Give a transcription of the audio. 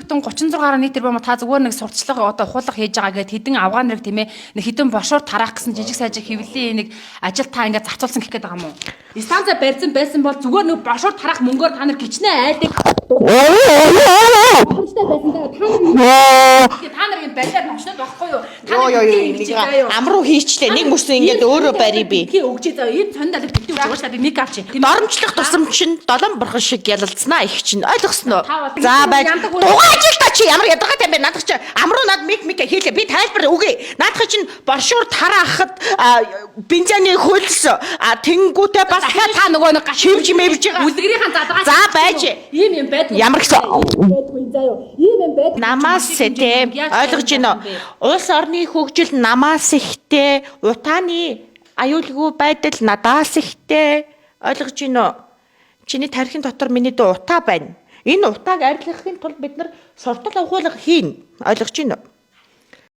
бүтэн 36.1 тэрбум та зүгээр нэг сурталчлага одоо хуулах хийж байгаа гэхэд хэдэн авгаан нэрэг тийм ээ нэг хэдэн бошоор тараах гэсэн жижиг сажиг хэвлэлийн нэг ажил та ингээд зарцуулсан гэх гээд байгаа юм уу? Станца барьсан байсан бол зүгээр нэг бошоор тараах мөнгөөр та нар гिचнээ айдаг. Та нар юм байлаар номшнод байхгүй юу? Амруу хийчлээ нэг мөсөн ингээд өөрөө барий би. Тий өгч заа. Энэ сонд аль битүү өгч та нэг авч. Доромжлох тусам чинь долоон бурхан шиг ялалцнаа их чинь ойлгосноо. За байж дугаа ажилтаа чи ямар ядаргатай юм бэ? Надад чи амруу над мик хийлээ. Би тайлбар өгье. Наадах чинь боршуур тараахад бензины хөлс тэнгүүтээ бас та нөгөө нэг шивж мэвж байгаа. Үлгэрийн задгаа. За байж. Ийм юм байдаг. Ямар гэсэн байдгүй заяа. Ийм юм байдаг. Намаас тийм ойлгож байна уу? Улс орны хөгжил намаас ихтэй, утааны аюулгүй байдал надаас ихтэй. Ойлгож байна уу? Чиний тархин дотор миний дуу утаа байна. Энэ утааг арилгахын тулд бид нар суртал агуулга хийн. Ойлгож байна уу?